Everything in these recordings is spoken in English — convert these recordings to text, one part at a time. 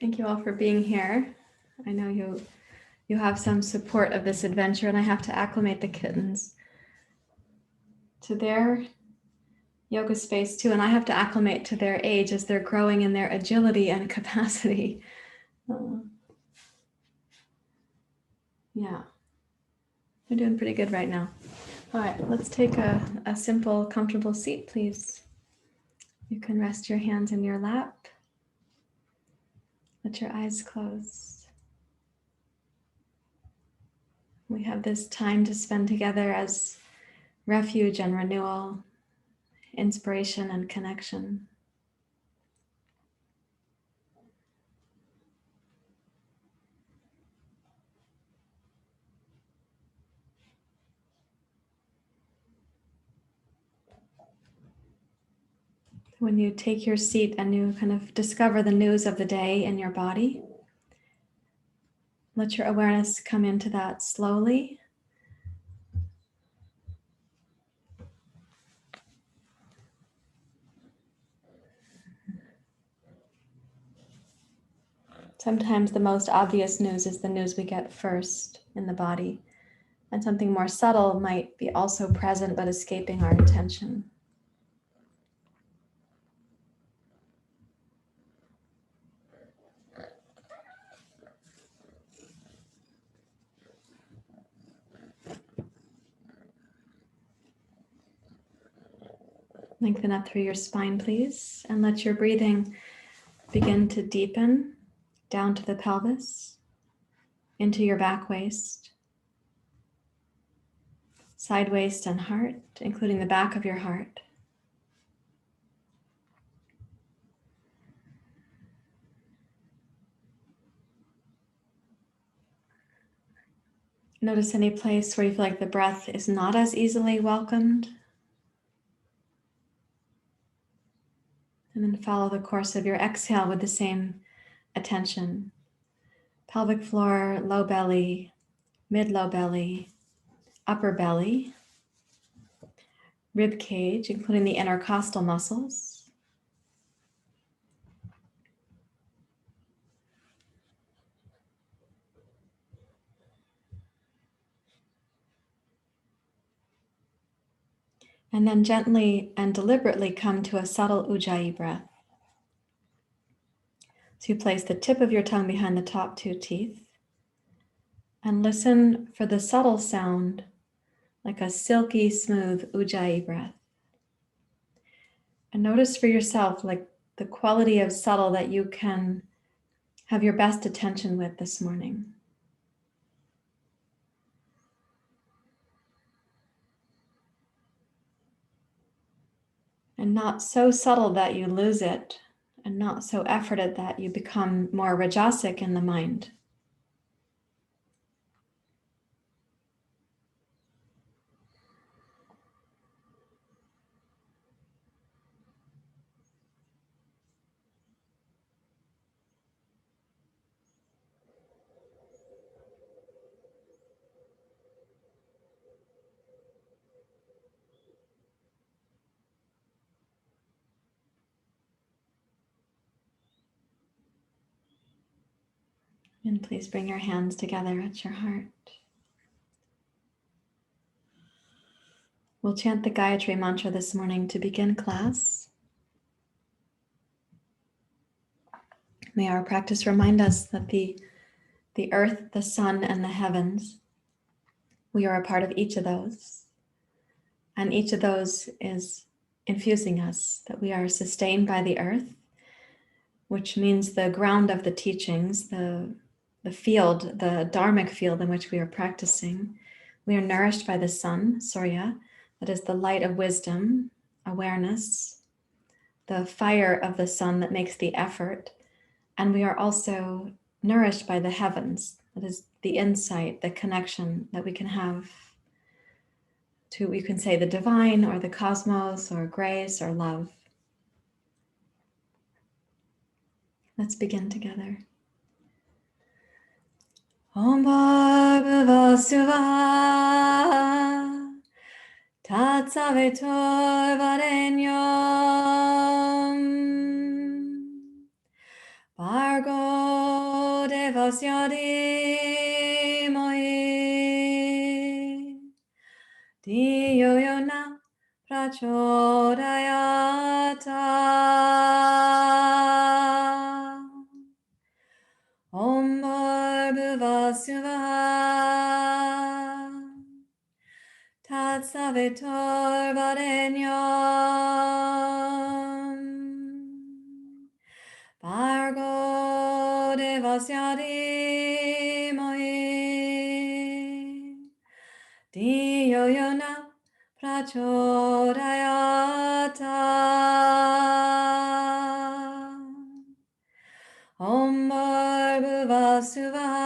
Thank you all for being here. I know you have some support of this adventure, and I have to acclimate the kittens to their yoga space too, and I have to acclimate to their age as they're growing in their agility and capacity. Yeah, they're doing pretty good right now. All right, let's take a simple, comfortable seat, please. You can rest your hands in your lap. Let your eyes close. We have this time to spend together as refuge and renewal, inspiration and connection. When you take your seat and you kind of discover the news of the day in your body, let your awareness come into that slowly. Sometimes the most obvious news is the news we get first in the body, and something more subtle might be also present but escaping our attention. Lengthen up through your spine, please, and let your breathing begin to deepen down to the pelvis, into your back waist, side waist and heart, including the back of your heart. Notice any place where you feel like the breath is not as easily welcomed. And then follow the course of your exhale with the same attention. Pelvic floor, low belly, mid-low belly, upper belly, rib cage, including the intercostal muscles. And then gently and deliberately come to a subtle ujjayi breath. So you place the tip of your tongue behind the top two teeth and listen for the subtle sound like a silky smooth ujjayi breath. And notice for yourself like the quality of subtle that you can have your best attention with this morning. And not so subtle that you lose it, and not so efforted that you become more rajasic in the mind. And please bring your hands together at your heart. We'll chant the Gayatri mantra this morning to begin class. May our practice remind us that the earth, the sun, and the heavens, we are a part of each of those. And each of those is infusing us, that we are sustained by the earth, which means the ground of the teachings, the field, the dharmic field in which we are practicing. We are nourished by the sun, Surya, that is the light of wisdom, awareness, the fire of the sun that makes the effort. And we are also nourished by the heavens, that is the insight, the connection that we can have to, you can say, the divine or the cosmos or grace or love. Let's begin together. Om Bhagava Suvah Tat Savitur Varenyam Bhargo vasyadi moe diyo yona prachodayata Om Bhuvasvaha Tatsavitor Varenyam Bhargo Devasyadi Moe Diyo Yona Prachodayata Om Bhuvasvaha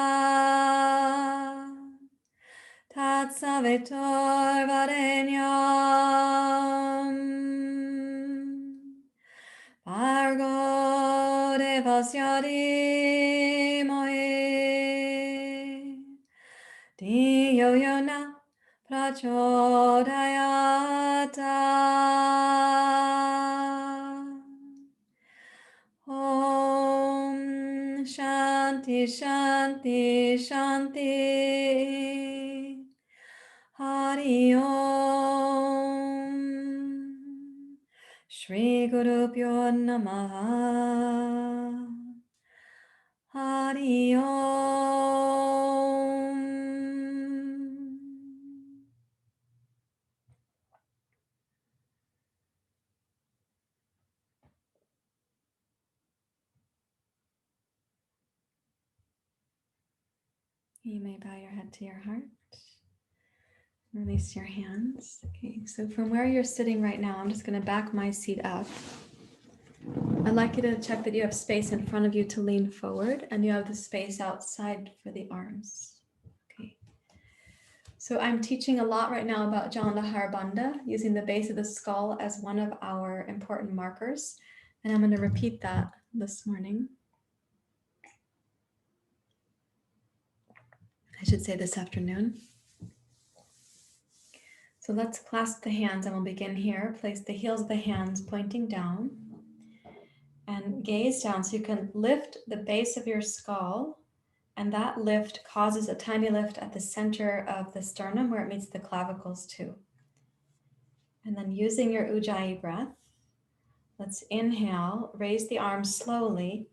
Tatsavitor Varenyam Bhargo Devasyadi Moe Diyo Yona Prachodayata Om Shanti Shanti Shanti Hari Om Shri Guru Pyo Namaha Hari Om You may bow your head to your heart. Release your hands. Okay, so from where you're sitting right now, I'm just going to back my seat up. I'd like you to check that you have space in front of you to lean forward and you have the space outside for the arms. Okay. So I'm teaching a lot right now about Jalandhara Bandha, using the base of the skull as one of our important markers. And I'm going to repeat that this morning. I should say this afternoon. So let's clasp the hands and we'll begin here. Place the heels of the hands pointing down and gaze down so you can lift the base of your skull, and that lift causes a tiny lift at the center of the sternum where it meets the clavicles too. And then using your Ujjayi breath, let's inhale, raise the arms slowly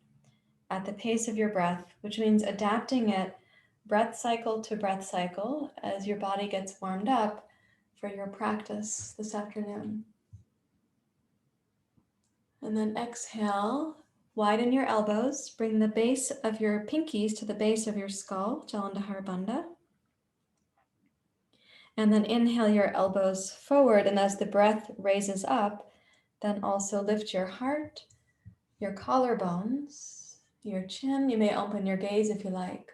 at the pace of your breath, which means adapting it breath cycle to breath cycle as your body gets warmed up for your practice this afternoon. And then exhale, widen your elbows, bring the base of your pinkies to the base of your skull, Jalandhara Bandha. And then inhale your elbows forward, and as the breath raises up, then also lift your heart, your collarbones, your chin. You may open your gaze if you like.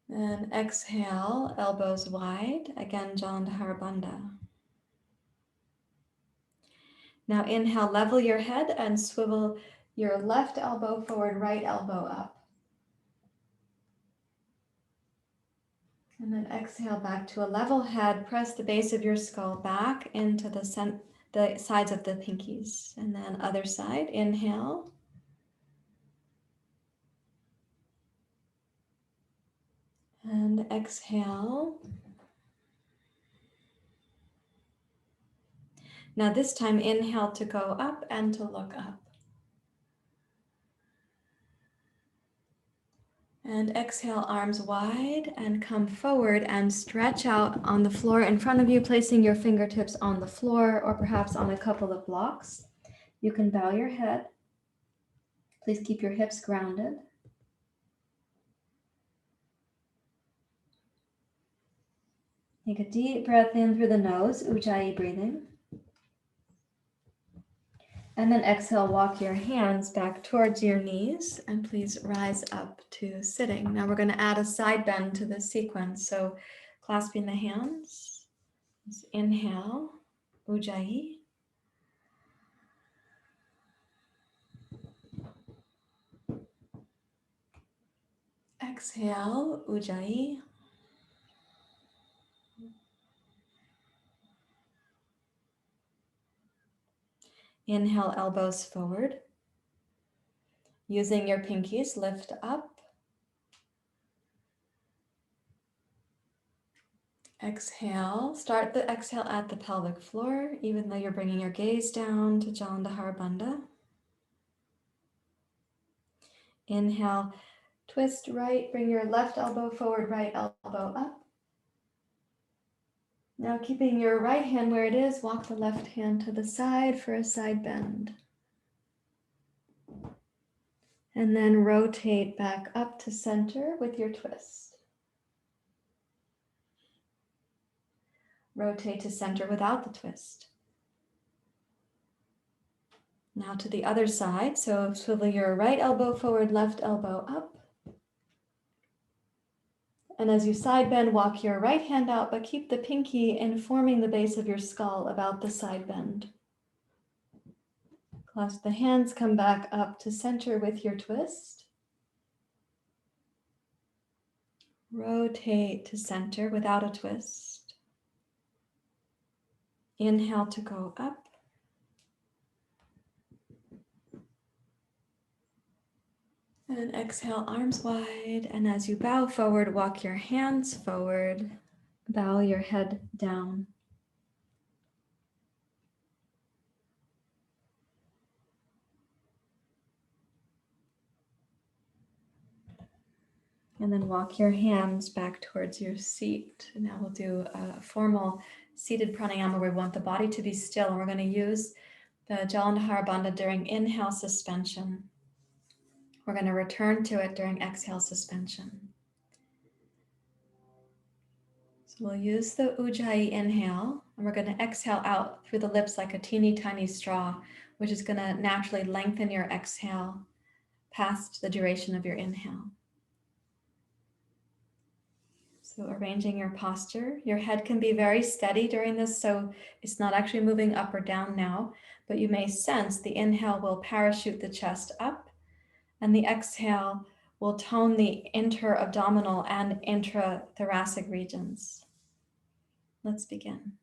And exhale, elbows wide, again, Jalandhara Bandha. Now inhale, level your head and swivel your left elbow forward, right elbow up. And then exhale back to a level head. Press the base of your skull back into the sides of the pinkies. And then other side, inhale. And exhale. Now this time, inhale to go up and to look up. And exhale, arms wide and come forward and stretch out on the floor in front of you, placing your fingertips on the floor or perhaps on a couple of blocks. You can bow your head. Please keep your hips grounded. Take a deep breath in through the nose, Ujjayi breathing. And then exhale, walk your hands back towards your knees and please rise up to sitting. Now we're going to add a side bend to this sequence. So clasping the hands, let's inhale, Ujjayi. Exhale, Ujjayi. Inhale, elbows forward. Using your pinkies, lift up. Exhale. Start the exhale at the pelvic floor, even though you're bringing your gaze down to Jalandhara Bandha. Inhale, twist right, bring your left elbow forward, right elbow up. Now keeping your right hand where it is, walk the left hand to the side for a side bend. And then rotate back up to center with your twist. Rotate to center without the twist. Now to the other side, so swivel your right elbow forward, left elbow up. And as you side bend, walk your right hand out, but keep the pinky informing the base of your skull about the side bend. Clasp the hands, come back up to center with your twist. Rotate to center without a twist. Inhale to go up. And exhale, arms wide. And as you bow forward, walk your hands forward. Bow your head down. And then walk your hands back towards your seat. And now we'll do a formal seated pranayama where we want the body to be still. And we're going to use the Jalandhara Bandha during inhale suspension. We're going to return to it during exhale suspension. So we'll use the Ujjayi inhale, and we're going to exhale out through the lips like a teeny tiny straw, which is going to naturally lengthen your exhale past the duration of your inhale. So arranging your posture, your head can be very steady during this, so it's not actually moving up or down now, but you may sense the inhale will parachute the chest up, and the exhale will tone the inter-abdominal and intrathoracic regions. Let's begin.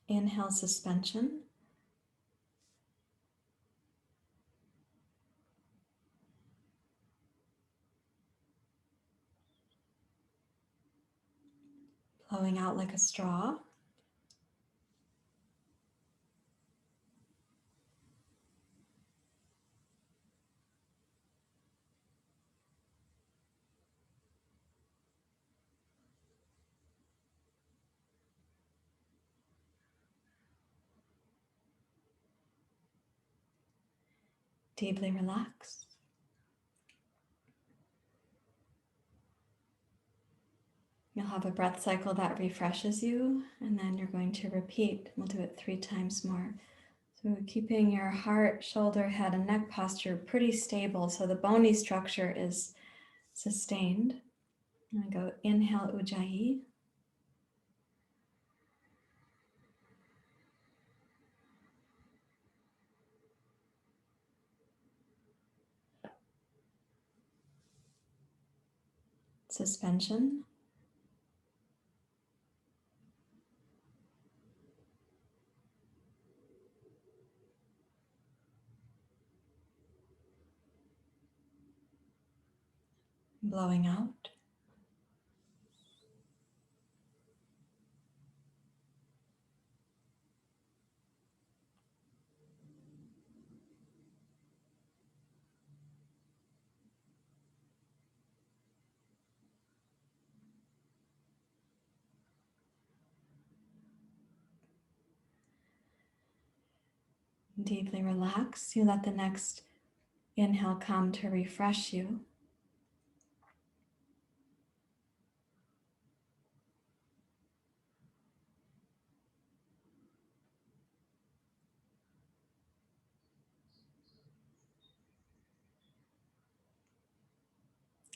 Inhale, suspension. Blowing out like a straw. Deeply relax. You'll have a breath cycle that refreshes you, and then you're going to repeat. We'll do it 3 times more. So keeping your heart, shoulder, head, and neck posture pretty stable so the bony structure is sustained. And I go inhale, Ujjayi. Suspension. Blowing out. Deeply relax. You let the next inhale come to refresh you.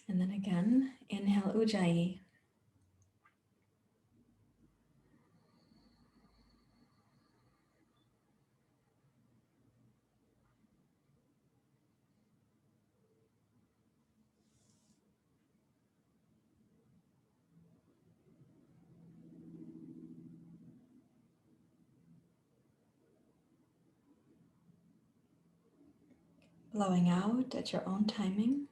And then again, inhale, Ujjayi. blowing out at your own timing.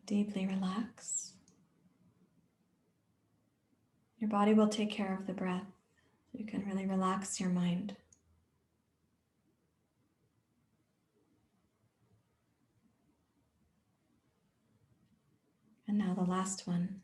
Deeply relax. Your body will take care of the breath. You can really relax your mind. And now the last one.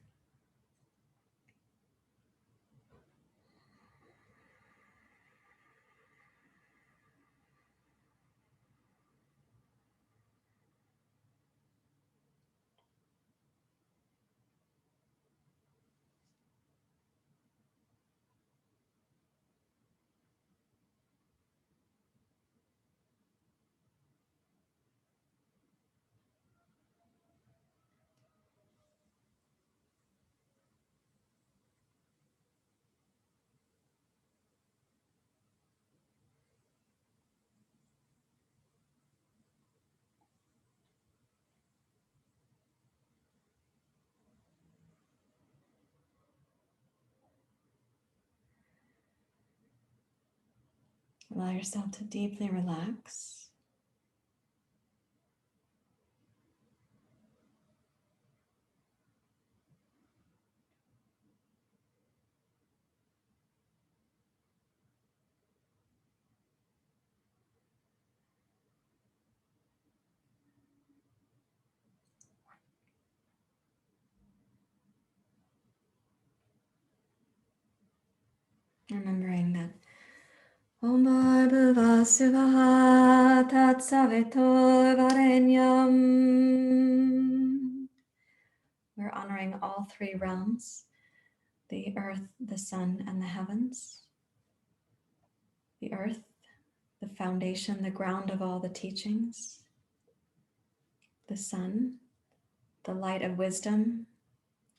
Allow yourself to deeply relax. Remembering that Om Bhurva Svaha Tatsaveto Varenyam. We're honoring all three realms, the earth, the sun, and the heavens. The earth, the foundation, the ground of all the teachings. The sun, the light of wisdom,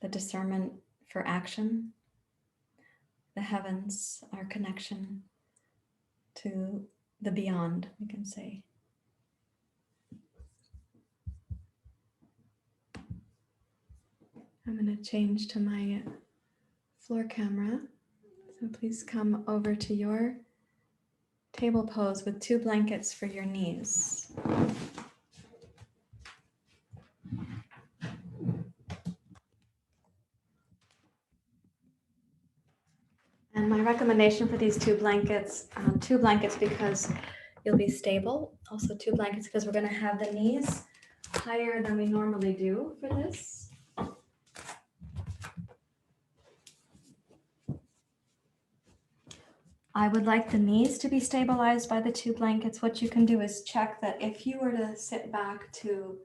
the discernment for action. The heavens, our connection to the beyond, we can say. I'm going to change to my floor camera. So please come over to your table pose with 2 blankets for your knees. And my recommendation for these 2 blankets because you'll be stable. Also 2 blankets because we're going to have the knees higher than we normally do for this. I would like the knees to be stabilized by the 2 blankets. What you can do is check that if you were to sit back to,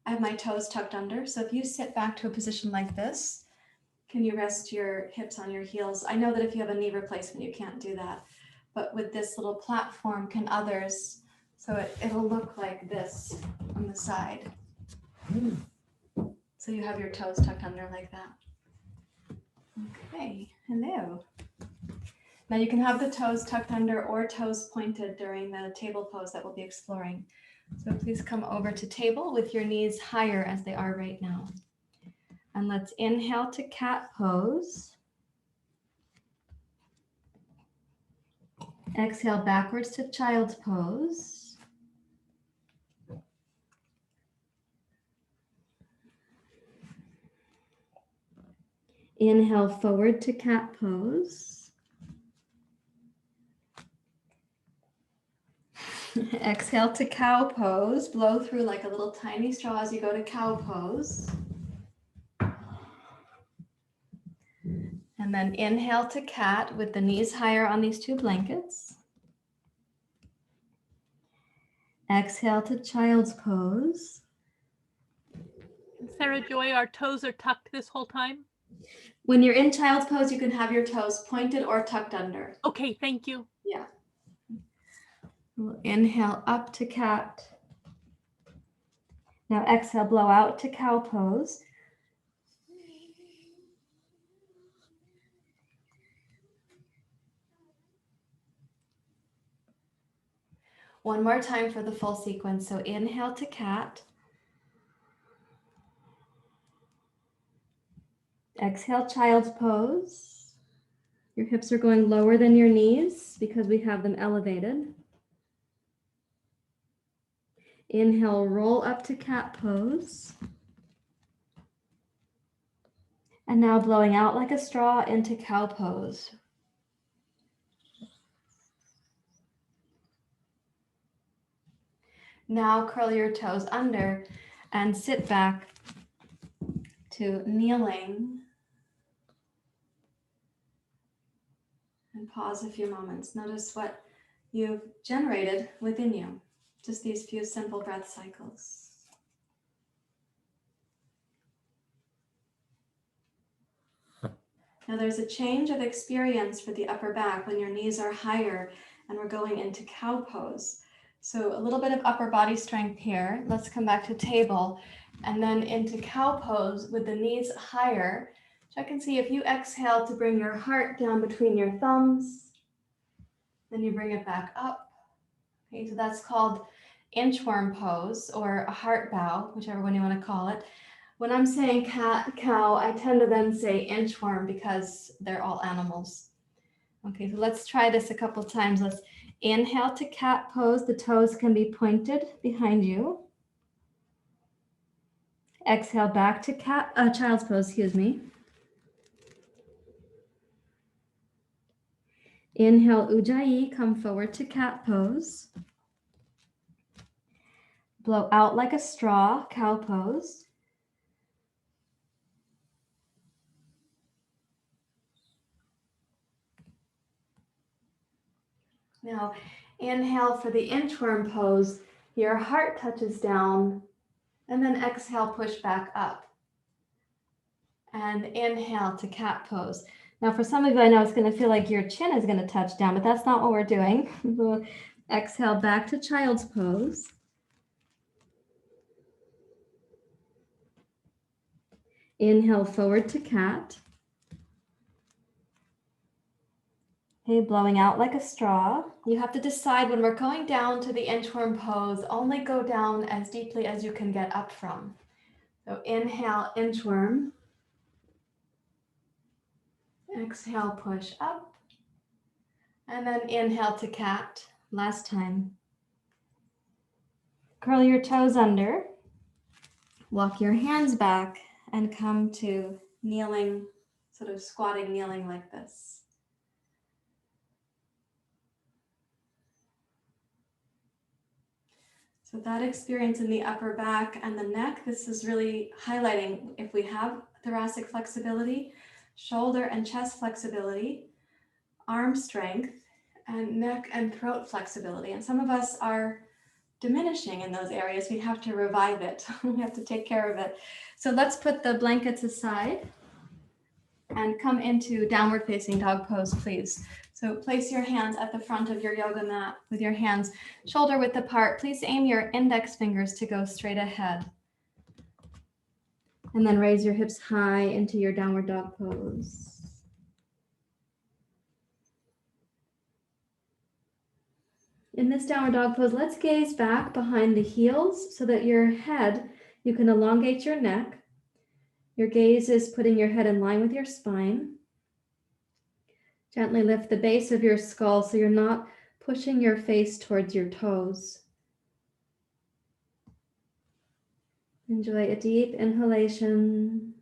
I have my toes tucked under. So if you sit back to a position like this, can you rest your hips on your heels? I know that if you have a knee replacement, you can't do that. But with this little platform, can others, so it'll look like this on the side. So you have your toes tucked under like that. Okay, hello. Now you can have the toes tucked under or toes pointed during the table pose that we'll be exploring. So please come over to table with your knees higher as they are right now. And let's inhale to cat pose. Exhale backwards to child's pose. Inhale forward to cat pose. Exhale to cow pose. Blow through like a little tiny straw as you go to cow pose. And then inhale to cat with the knees higher on these 2 blankets. Exhale to child's pose. Sarah Joy, our toes are tucked this whole time? When you're in child's pose, you can have your toes pointed or tucked under. Okay, thank you. Yeah. We'll inhale up to cat. Now exhale, blow out to cow pose. One more time for the full sequence. So inhale to cat. Exhale, child's pose. Your hips are going lower than your knees because we have them elevated. Inhale, roll up to cat pose. And now blowing out like a straw into cow pose. Now curl your toes under and sit back to kneeling. And pause a few moments. Notice what you've generated within you. Just these few simple breath cycles. Now there's a change of experience for the upper back when your knees are higher and we're going into cow pose. So a little bit of upper body strength here. Let's come back to table and then into cow pose with the knees higher. Check and see if you exhale to bring your heart down between your thumbs. Then you bring it back up. Okay, so that's called inchworm pose or a heart bow, whichever one you want to call it. When I'm saying cat, cow, I tend to then say inchworm because they're all animals. Okay, so let's try this a couple times. Let's inhale to cat pose. The toes can be pointed behind you. Exhale back to child's pose, excuse me. Inhale, ujjayi, come forward to cat pose. Blow out like a straw, cow pose. Now, inhale for the inchworm pose. Your heart touches down, and then exhale, push back up. And inhale to cat pose. Now, for some of you, I know it's going to feel like your chin is going to touch down, but that's not what we're doing. We'll exhale back to child's pose. Inhale forward to cat. Okay, blowing out like a straw. You have to decide when we're going down to the inchworm pose, only go down as deeply as you can get up from. So inhale, inchworm. Exhale, push up. And then inhale to cat. Last time. Curl your toes under. Walk your hands back and come to kneeling, sort of squatting, kneeling like this. So that experience in the upper back and the neck, this is really highlighting if we have thoracic flexibility, shoulder and chest flexibility, arm strength, and neck and throat flexibility. And some of us are diminishing in those areas. We have to revive it. We have to take care of it. So let's put the blankets aside and come into downward facing dog pose, please. So place your hands at the front of your yoga mat with your hands shoulder width apart. Please aim your index fingers to go straight ahead. And then raise your hips high into your downward dog pose. In this downward dog pose, let's gaze back behind the heels so that your head, you can elongate your neck. Your gaze is putting your head in line with your spine. Gently lift the base of your skull so you're not pushing your face towards your toes. Enjoy a deep inhalation.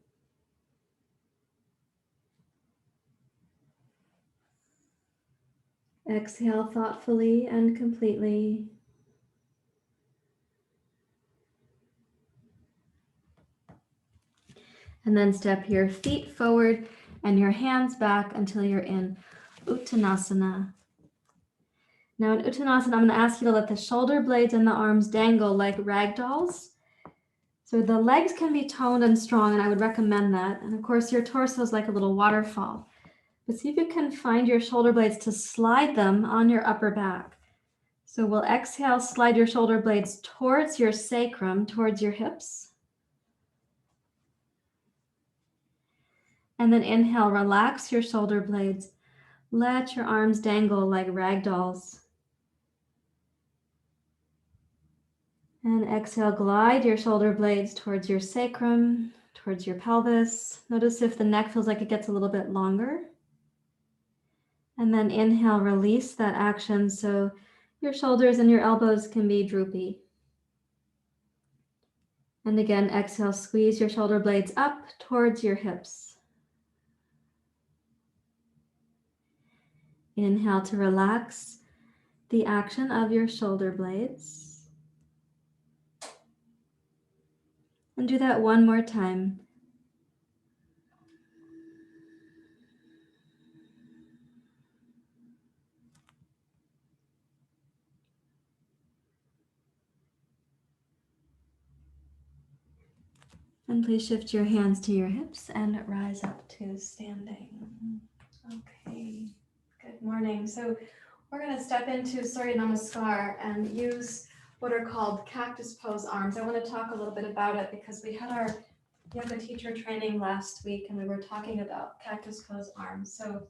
Exhale thoughtfully and completely. And then step your feet forward and your hands back until you're in Uttanasana. Now in Uttanasana, I'm going to ask you to let the shoulder blades and the arms dangle like rag dolls. So the legs can be toned and strong, and I would recommend that. And of course, your torso is like a little waterfall. But see if you can find your shoulder blades to slide them on your upper back. So we'll exhale, slide your shoulder blades towards your sacrum, towards your hips. And then inhale, relax your shoulder blades. Let your arms dangle like rag dolls. And exhale, glide your shoulder blades towards your sacrum, towards your pelvis. Notice if the neck feels like it gets a little bit longer. And then inhale, release that action so your shoulders and your elbows can be droopy. And again, exhale, squeeze your shoulder blades up towards your hips. Inhale to relax the action of your shoulder blades. And do that one more time. And please shift your hands to your hips and rise up to standing. Okay, good morning. So we're going to step into Surya Namaskar and use what are called cactus pose arms. I want to talk a little bit about it because we had our yoga teacher training last week and we were talking about cactus pose arms. So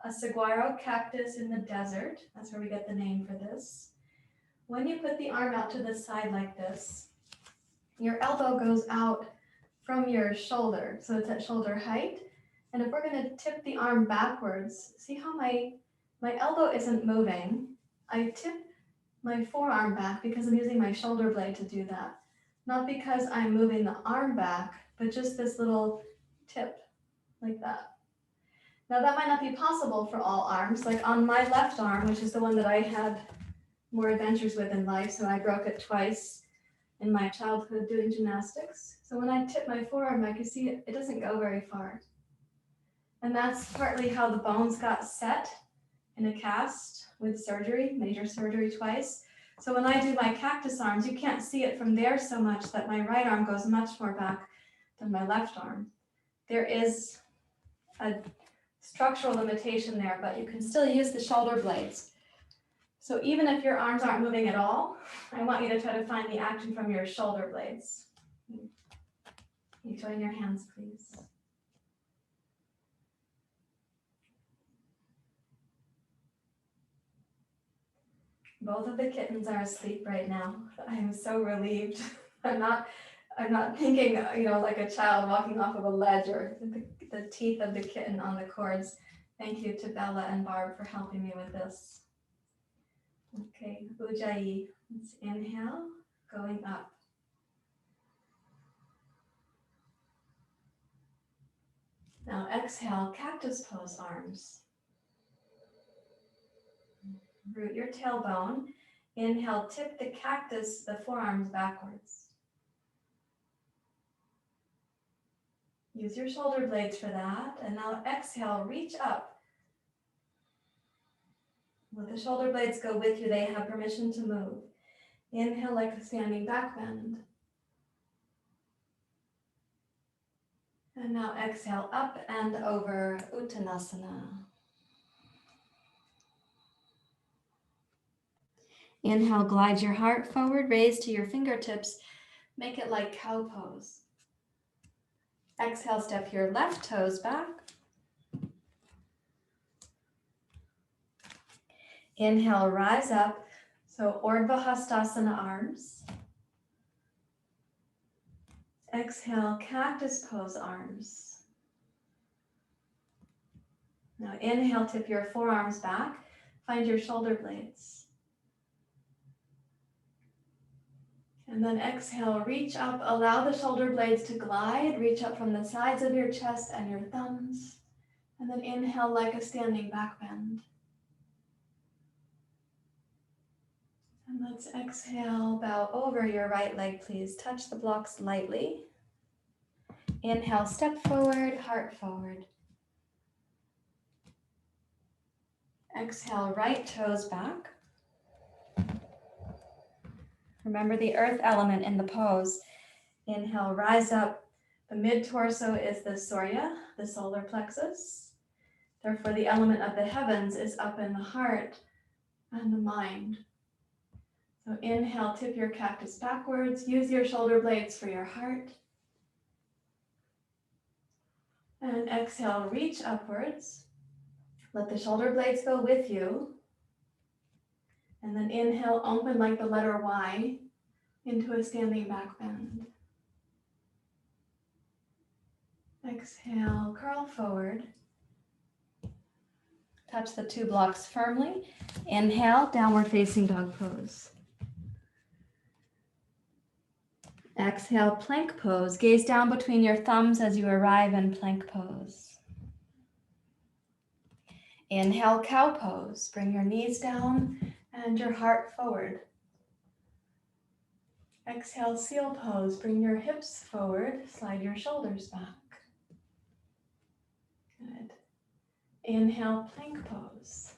a saguaro cactus in the desert, that's where we get the name for this. When you put the arm out to the side like this, your elbow goes out from your shoulder, so it's at shoulder height. And if we're going to tip the arm backwards, see how my elbow isn't moving. I tip my forearm back because I'm using my shoulder blade to do that. Not because I'm moving the arm back, but just this little tip like that. Now that might not be possible for all arms. Like on my left arm, which is the one that I had more adventures with in life, so I broke it twice in my childhood doing gymnastics. So when I tip my forearm back, you see it doesn't go very far. And that's partly how the bones got set in a cast with surgery, major surgery twice. So when I do my cactus arms, you can't see it from there so much that my right arm goes much more back than my left arm. There is a structural limitation there, but you can still use the shoulder blades. So even if your arms aren't moving at all, I want you to try to find the action from your shoulder blades. You join your hands, please. Both of the kittens are asleep right now. I am so relieved. I'm not thinking, like a child walking off of a ledge or the teeth of the kitten on the cords. Thank you to Bella and Barb for helping me with this. Okay, Ujjayi. Let's inhale, going up. Now exhale, cactus pose arms. Root your tailbone. Inhale, tip the cactus, the forearms backwards. Use your shoulder blades for that. And now exhale, reach up. Let the shoulder blades go with you. They have permission to move. Inhale like a standing back bend. And now exhale up and over Uttanasana. Inhale, glide your heart forward, raise to your fingertips. Make it like cow pose. Exhale, step your left toes back. Inhale, rise up. So Urdhva Hastasana arms. Exhale, cactus pose arms. Now inhale, tip your forearms back. Find your shoulder blades. And then exhale, reach up. Allow the shoulder blades to glide. Reach up from the sides of your chest and your thumbs. And then inhale like a standing back bend. And let's exhale, bow over your right leg, please. Touch the blocks lightly. Inhale, step forward, heart forward. Exhale, right toes back. Remember the earth element in the pose. Inhale, rise up. The mid-torso is the Surya, the solar plexus. Therefore, the element of the heavens is up in the heart and the mind. So inhale, tip your cactus backwards. Use your shoulder blades for your heart. And exhale, reach upwards. Let the shoulder blades go with you. And then inhale, open like the letter Y. into a standing back bend. Exhale, curl forward. Touch the 2 blocks firmly. Inhale, downward facing dog pose. Exhale, plank pose. Gaze down between your thumbs as you arrive in plank pose. Inhale, cow pose. Bring your knees down and your heart forward. Exhale, seal pose. Bring your hips forward. Slide your shoulders back. Good. Inhale, plank pose.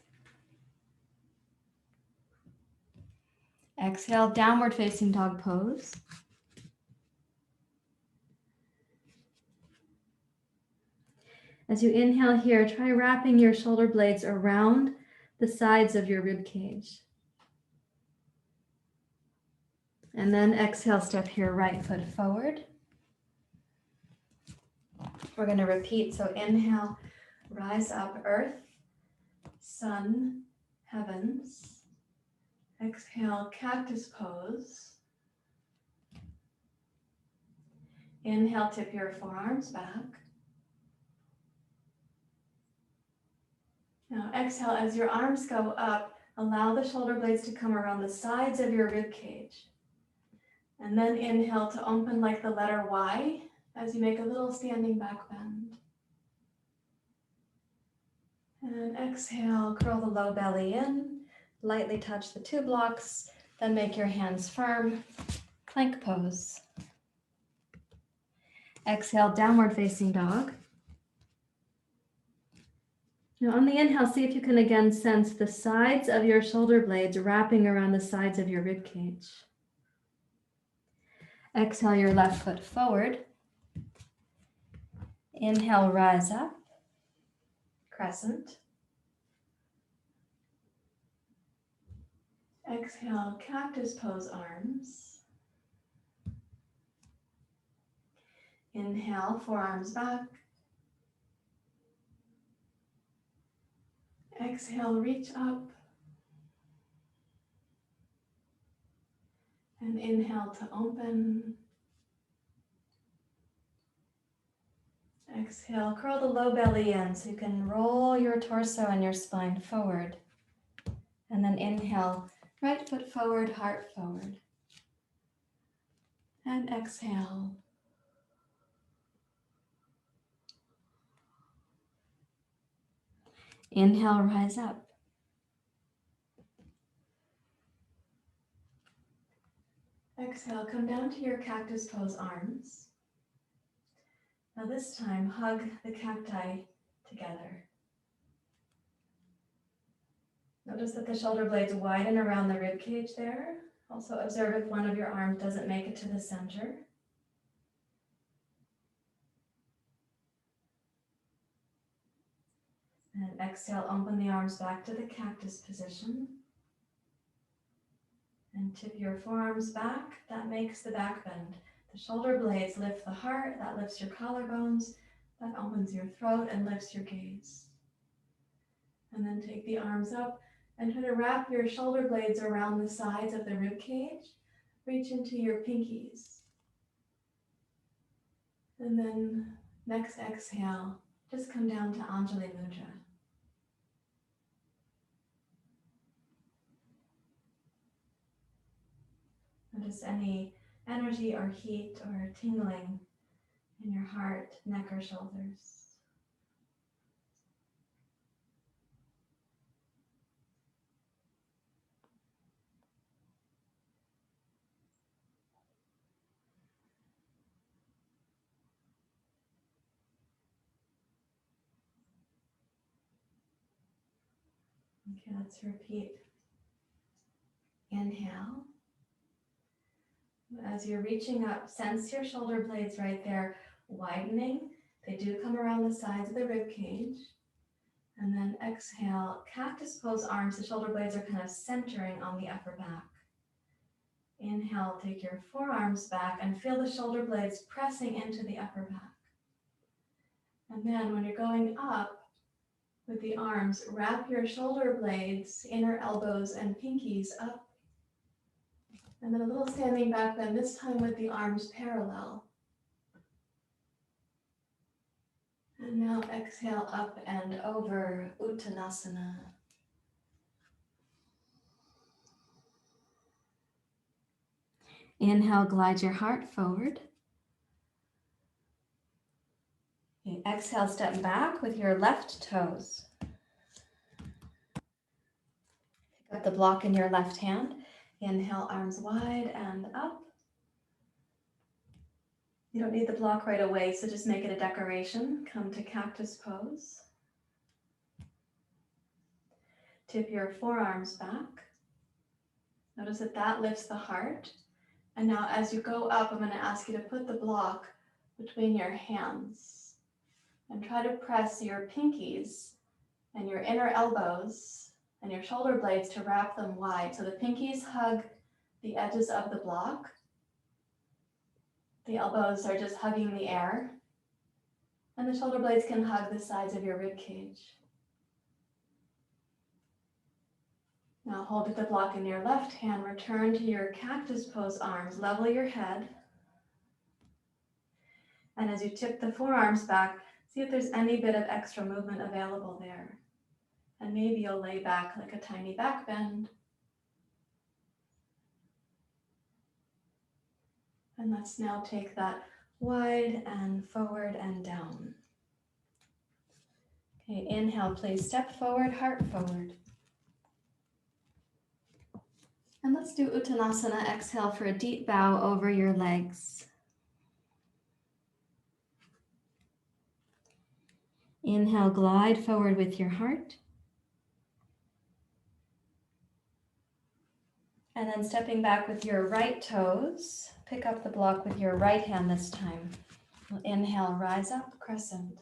Exhale, downward facing dog pose. As you inhale here, try wrapping your shoulder blades around the sides of your rib cage. And then exhale, step your right foot forward. We're going to repeat. So inhale, rise up, earth, sun, heavens. Exhale, cactus pose. Inhale, tip your forearms back. Now exhale, as your arms go up, allow the shoulder blades to come around the sides of your rib cage. And then inhale to open like the letter Y as you make a little standing back bend. And exhale, curl the low belly in, lightly touch the 2 blocks, then make your hands firm, plank pose. Exhale, downward facing dog. Now on the inhale, see if you can again sense the sides of your shoulder blades wrapping around the sides of your rib cage. Exhale your left foot forward. Inhale, rise up, crescent. Exhale, cactus pose arms. Inhale, forearms back. Exhale, reach up. And inhale to open. Exhale, curl the low belly in so you can roll your torso and your spine forward. And then inhale, right foot forward, heart forward. And exhale. Inhale, rise up. Exhale, come down to your cactus pose arms. Now this time, hug the cacti together. Notice that the shoulder blades widen around the rib cage there. Also observe if one of your arms doesn't make it to the center. And exhale, open the arms back to the cactus position. And tip your forearms back. That makes the back bend. The shoulder blades lift the heart. That lifts your collarbones. That opens your throat and lifts your gaze. And then take the arms up and try to wrap your shoulder blades around the sides of the rib cage. Reach into your pinkies. And then next exhale, just come down to Anjali Mudra. Notice any energy or heat or tingling in your heart, neck, or shoulders. Okay, let's repeat. Inhale. As you're reaching up, sense your shoulder blades right there widening. They do come around the sides of the rib cage. And then exhale, cactus pose arms. The shoulder blades are kind of centering on the upper back. Inhale, take your forearms back and feel the shoulder blades pressing into the upper back. And then when you're going up with the arms, wrap your shoulder blades, inner elbows and pinkies up. And then a little standing back bend, this time with the arms parallel. And now exhale up and over, Uttanasana. Inhale, glide your heart forward. Okay, exhale, step back with your left toes. Pick up the block in your left hand. Inhale, arms wide and up. You don't need the block right away, so just make it a decoration. Come to cactus pose. Tip your forearms back. Notice that that lifts the heart. And now as you go up, I'm going to ask you to put the block between your hands and try to press your pinkies and your inner elbows and your shoulder blades to wrap them wide. So the pinkies hug the edges of the block. The elbows are just hugging the air. And the shoulder blades can hug the sides of your rib cage. Now hold the block in your left hand, return to your cactus pose arms, level your head. And as you tip the forearms back, see if there's any bit of extra movement available there. And maybe you'll lay back like a tiny back bend. And let's now take that wide and forward and down. Okay, inhale, please step forward, heart forward. And let's do Uttanasana. Exhale for a deep bow over your legs. Inhale, glide forward with your heart. And then stepping back with your right toes, pick up the block with your right hand this time. Inhale, rise up, crescent.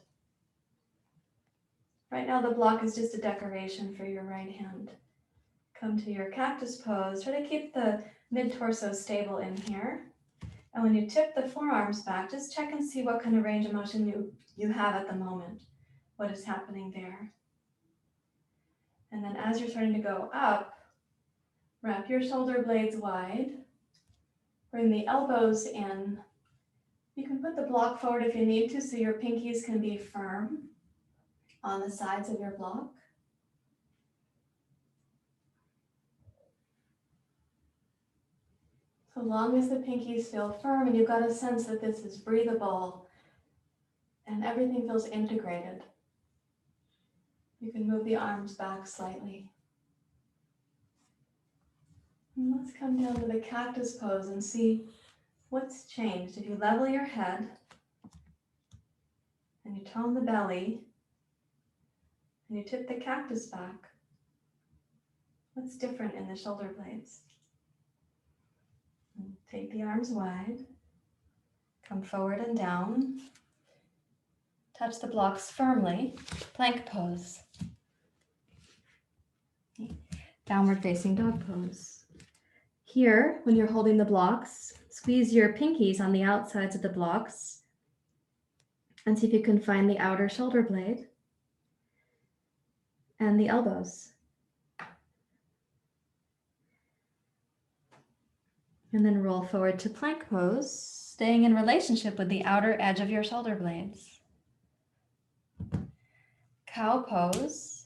Right now the block is just a decoration for your right hand. Come to your cactus pose. Try to keep the mid-torso stable in here. And when you tip the forearms back, just check and see what kind of range of motion you have at the moment. What is happening there? And then as you're starting to go up, wrap your shoulder blades wide. Bring the elbows in. You can put the block forward if you need to, so your pinkies can be firm on the sides of your block. So long as the pinkies feel firm and you've got a sense that this is breathable and everything feels integrated, you can move the arms back slightly. And let's come down to the cactus pose and see what's changed. If you level your head and you tone the belly and you tip the cactus back, what's different in the shoulder blades? Take the arms wide, come forward and down, touch the blocks firmly, plank pose, downward facing dog pose. Here, when you're holding the blocks, squeeze your pinkies on the outsides of the blocks and see if you can find the outer shoulder blade and the elbows. And then roll forward to plank pose, staying in relationship with the outer edge of your shoulder blades. Cow pose.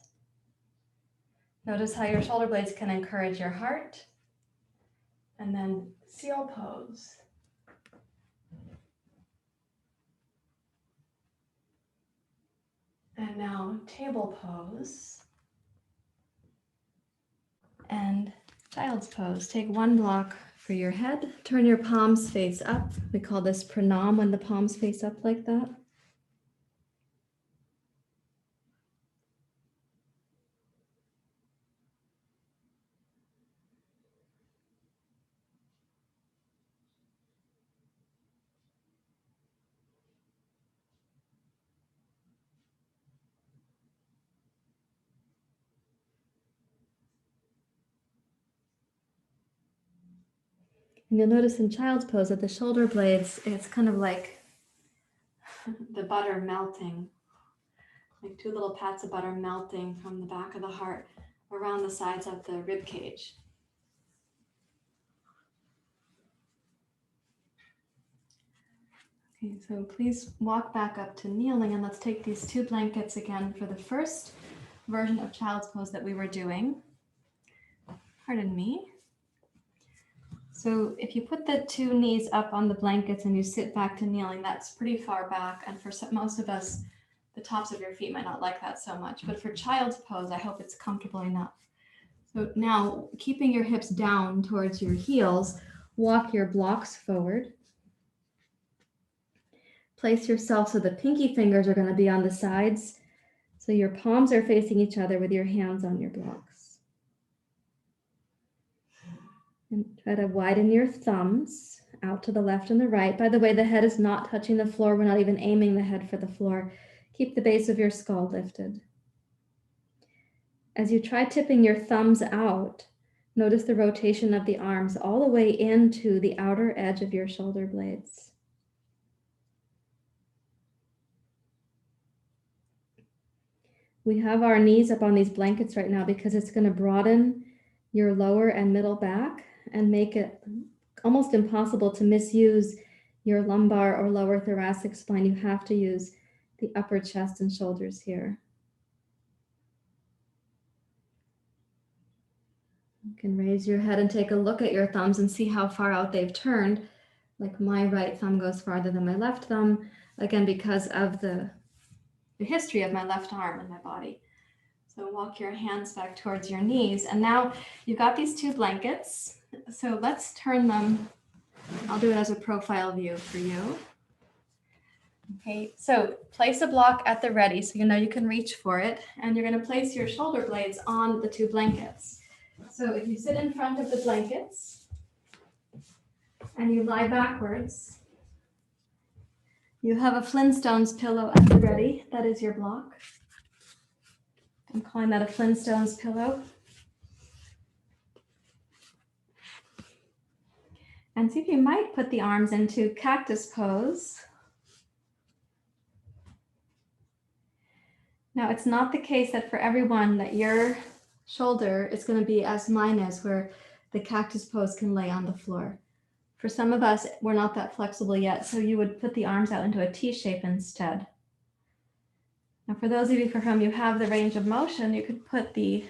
Notice how your shoulder blades can encourage your heart. And then seal pose. And now table pose. And child's pose. Take one block for your head. Turn your palms face up. We call this pranam when the palms face up like that. And you'll notice in child's pose that the shoulder blades, it's kind of like the butter melting, like two little pats of butter melting from the back of the heart around the sides of the rib cage. Okay, so please walk back up to kneeling, and let's take these 2 blankets again for the first version of child's pose that we were doing. Pardon me. So if you put the 2 knees up on the blankets and you sit back to kneeling, that's pretty far back. And for most of us, the tops of your feet might not like that so much. But for child's pose, I hope it's comfortable enough. So now, keeping your hips down towards your heels, walk your blocks forward. Place yourself so the pinky fingers are going to be on the sides. So your palms are facing each other with your hands on your blocks. And try to widen your thumbs out to the left and the right. By the way, the head is not touching the floor. We're not even aiming the head for the floor. Keep the base of your skull lifted. As you try tipping your thumbs out, notice the rotation of the arms all the way into the outer edge of your shoulder blades. We have our knees up on these blankets right now because it's going to broaden your lower and middle back and make it almost impossible to misuse your lumbar or lower thoracic spine. You have to use the upper chest and shoulders here. You can raise your head and take a look at your thumbs and see how far out they've turned. Like my right thumb goes farther than my left thumb, again, because of the history of my left arm and my body. So walk your hands back towards your knees. And now you've got these 2 blankets. So let's turn them. I'll do it as a profile view for you. Okay, so place a block at the ready so you know you can reach for it. And you're going to place your shoulder blades on the 2 blankets. So if you sit in front of the blankets and you lie backwards, you have a Flintstones pillow at the ready. That is your block. I'm calling that a Flintstones pillow. And see if you might put the arms into cactus pose. Now, it's not the case that for everyone that your shoulder is going to be as mine is, where the cactus pose can lay on the floor. For some of us, we're not that flexible yet, so you would put the arms out into a T shape instead. Now, for those of you for whom you have the range of motion, you could put the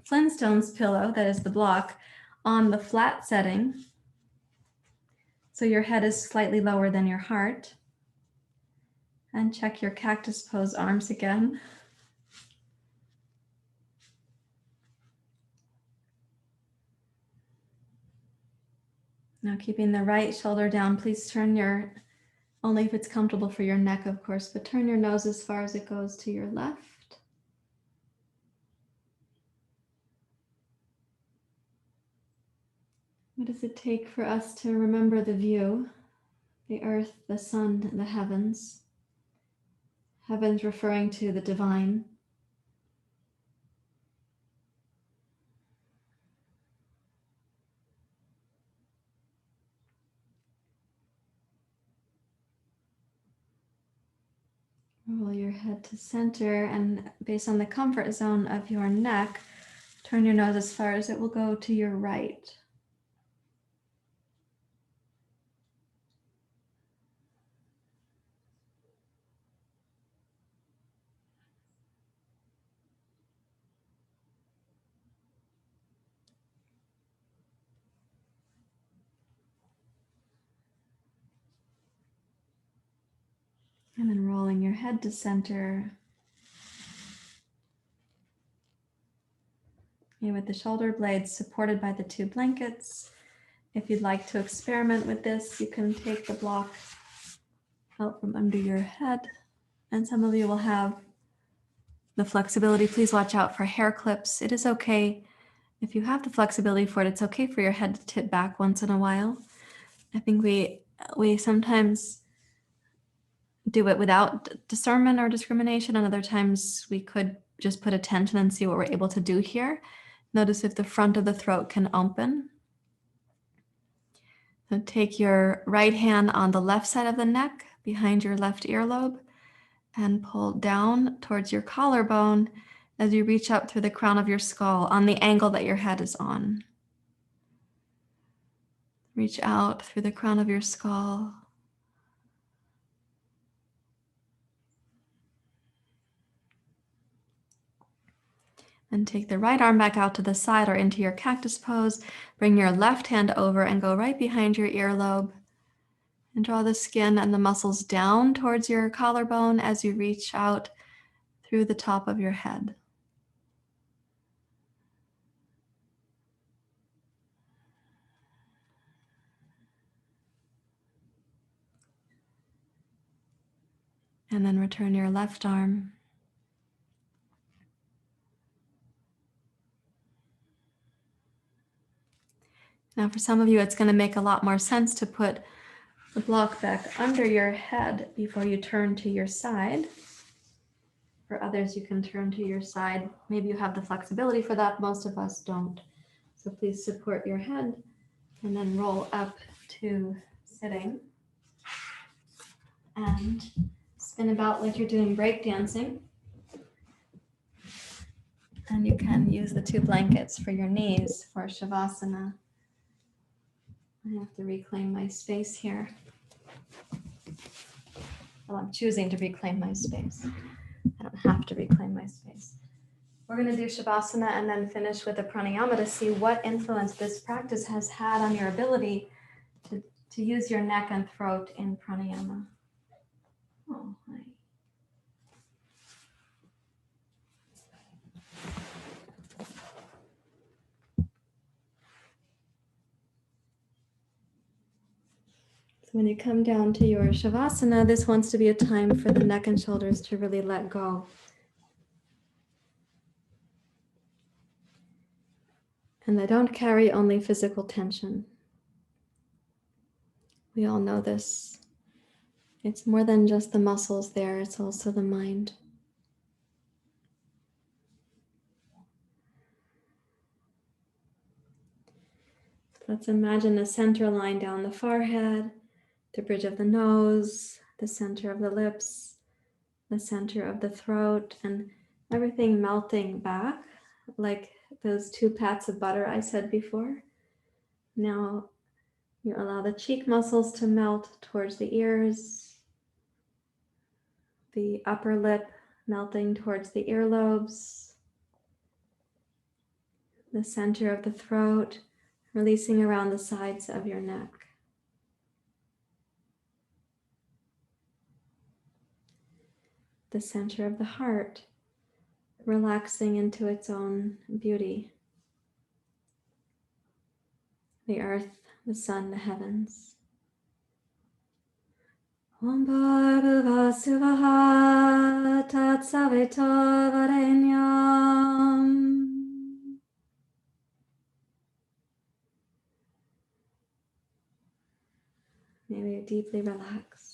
Flintstones pillow, that is the block, on the flat setting. So your head is slightly lower than your heart. And check your cactus pose arms again. Now keeping the right shoulder down, please turn your, only if it's comfortable for your neck, of course, but turn your nose as far as it goes to your left. What does it take for us to remember the view? The earth, the sun, the heavens. Heavens referring to the divine. Roll your head to center, and based on the comfort zone of your neck, turn your nose as far as it will go to your right. And then rolling your head to center. And with the shoulder blades supported by the 2 blankets. If you'd like to experiment with this, you can take the block out from under your head. And some of you will have the flexibility. Please watch out for hair clips. It is okay. If you have the flexibility for it, it's okay for your head to tip back once in a while. I think we sometimes do it without discernment or discrimination, and other times we could just put attention and see what we're able to do here. Notice if the front of the throat can open. So take your right hand on the left side of the neck, behind your left earlobe, and pull down towards your collarbone as you reach up through the crown of your skull on the angle that your head is on. Reach out through the crown of your skull And take the right arm back out to the side or into your cactus pose. Bring your left hand over and go right behind your earlobe. And draw the skin and the muscles down towards your collarbone as you reach out through the top of your head. And then return your left arm. Now for some of you, it's going to make a lot more sense to put the block back under your head before you turn to your side. For others, you can turn to your side. Maybe you have the flexibility for that. Most of us don't. So please support your head and then roll up to sitting. And spin about like you're doing break dancing. And you can use the two blankets for your knees for Shavasana. I have to reclaim my space here. Well, I'm choosing to reclaim my space. I don't have to reclaim my space. We're going to do Shavasana and then finish with a pranayama to see what influence this practice has had on your ability to use your neck and throat in pranayama. Oh, hi. When you come down to your Shavasana, this wants to be a time for the neck and shoulders to really let go. And they don't carry only physical tension. We all know this. It's more than just the muscles there, it's also the mind. Let's imagine a center line down the forehead, the bridge of the nose, the center of the lips, the center of the throat, and everything melting back like those 2 pats of butter I said before. Now you allow the cheek muscles to melt towards the ears, the upper lip melting towards the earlobes, the center of the throat, releasing around the sides of your neck. The center of the heart, relaxing into its own beauty. The earth, the sun, the heavens. Om Bhargava Suvaha Tat Savita Varenyam. May we deeply relax.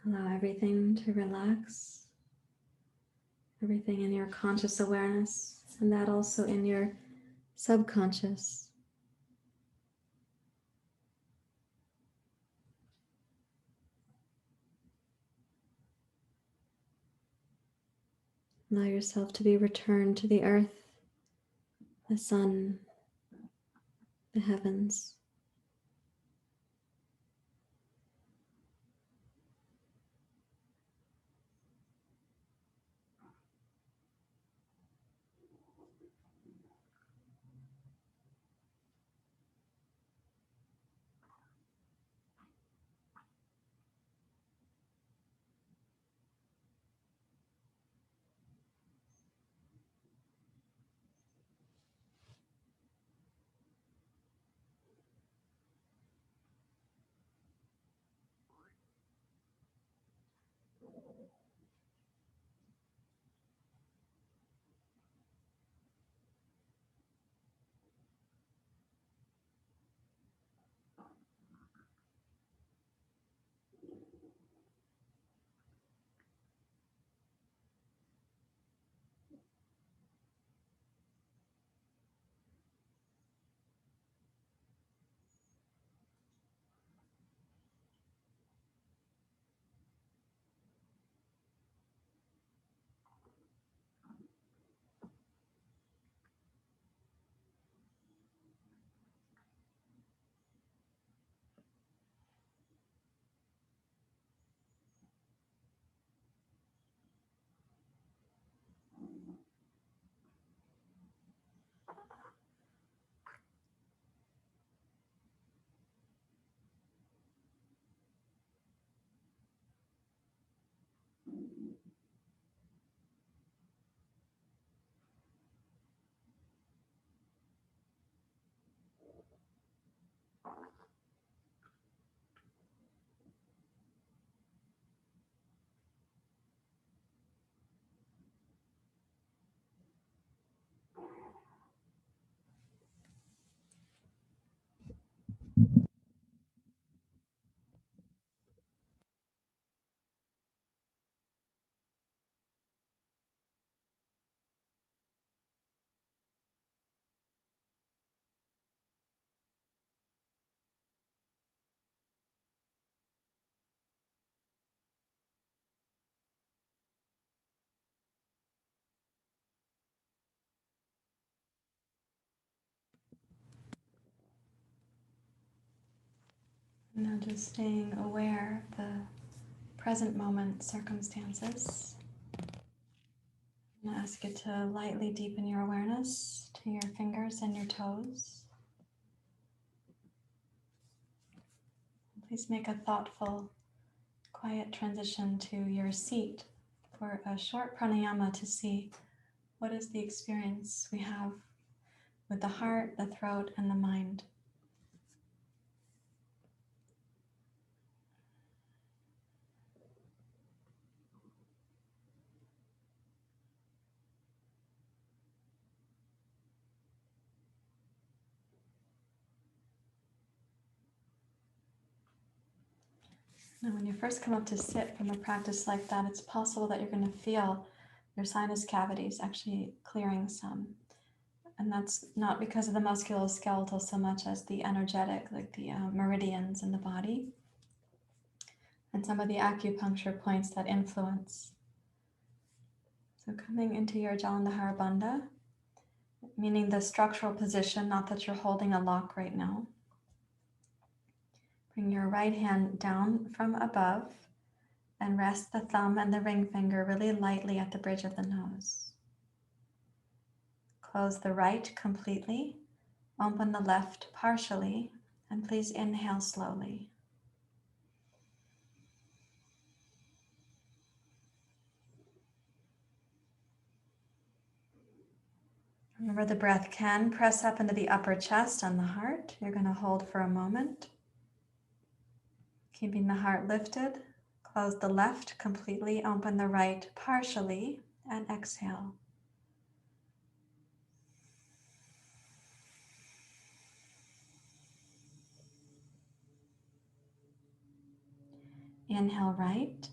Allow everything to relax, everything in your conscious awareness, and that also in your subconscious. Allow yourself to be returned to the earth, the sun, the heavens. Now just staying aware of the present moment circumstances. I'm going to ask you to lightly deepen your awareness to your fingers and your toes. Please make a thoughtful, quiet transition to your seat for a short pranayama to see what is the experience we have with the heart, the throat, and the mind. Now, when you first come up to sit from a practice like that, it's possible that you're going to feel your sinus cavities actually clearing some. And that's not because of the musculoskeletal so much as the energetic, like the meridians in the body, and some of the acupuncture points that influence. So coming into your Jalandhara Bandha, meaning the structural position, not that you're holding a lock right now. Bring your right hand down from above and rest the thumb and the ring finger really lightly at the bridge of the nose. Close the right completely, open the left partially, and please inhale slowly. Remember, the breath can press up into the upper chest and the heart. You're going to hold for a moment. Keeping the heart lifted, close the left completely, open the right partially, and exhale. Inhale right.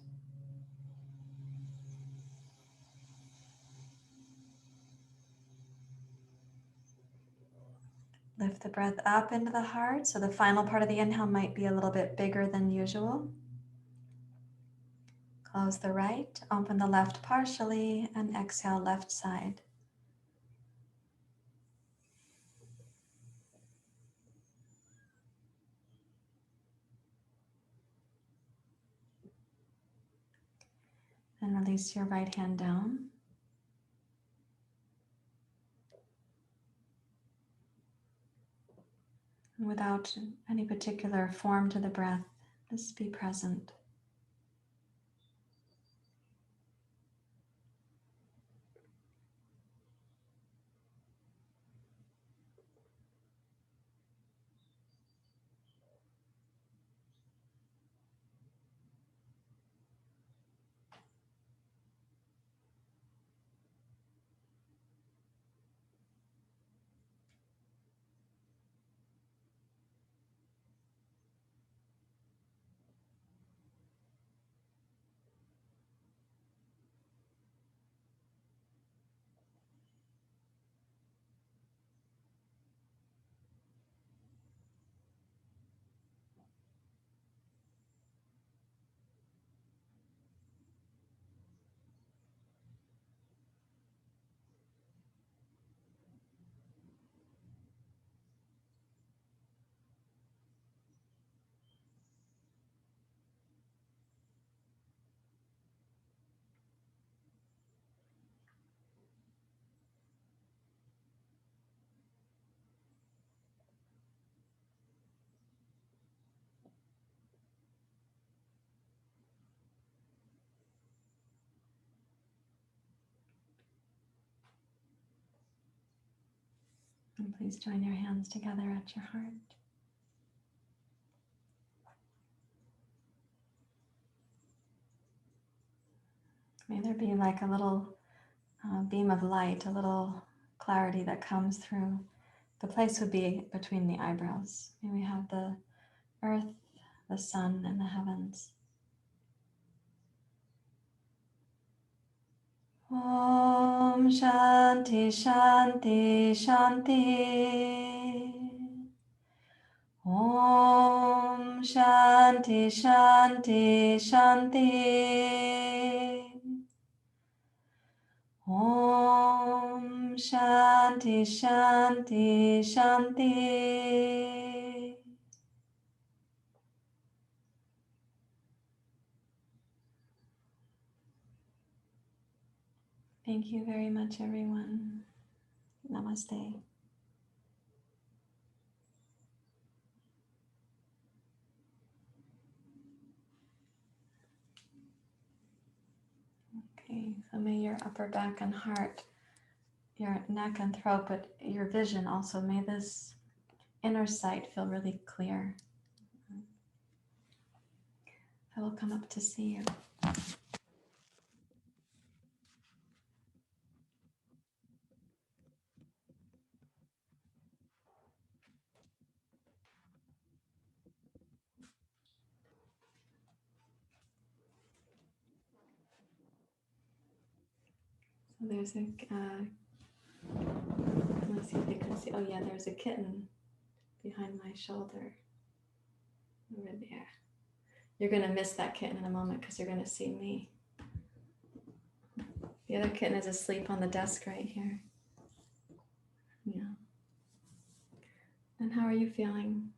Lift the breath up into the heart. So the final part of the inhale might be a little bit bigger than usual. Close the right, open the left partially, and exhale left side. And release your right hand down. Without any particular form to the breath, just be present. And please join your hands together at your heart. May there be like a little beam of light, a little clarity that comes through. The place would be between the eyebrows. May we have the earth, the sun, and the heavens. Om Shanti Shanti Shanti. Om Shanti Shanti Shanti. Om Shanti Shanti Shanti. Thank you very much, everyone. Namaste. Okay, so may your upper back and heart, your neck and throat, but your vision also, may this inner sight feel really clear. I will come up to see you. So there's a, let's see if you can see, oh yeah, there's a kitten behind my shoulder, over there. You're gonna miss that kitten in a moment because you're gonna see me. The other kitten is asleep on the desk right here. Yeah. And how are you feeling?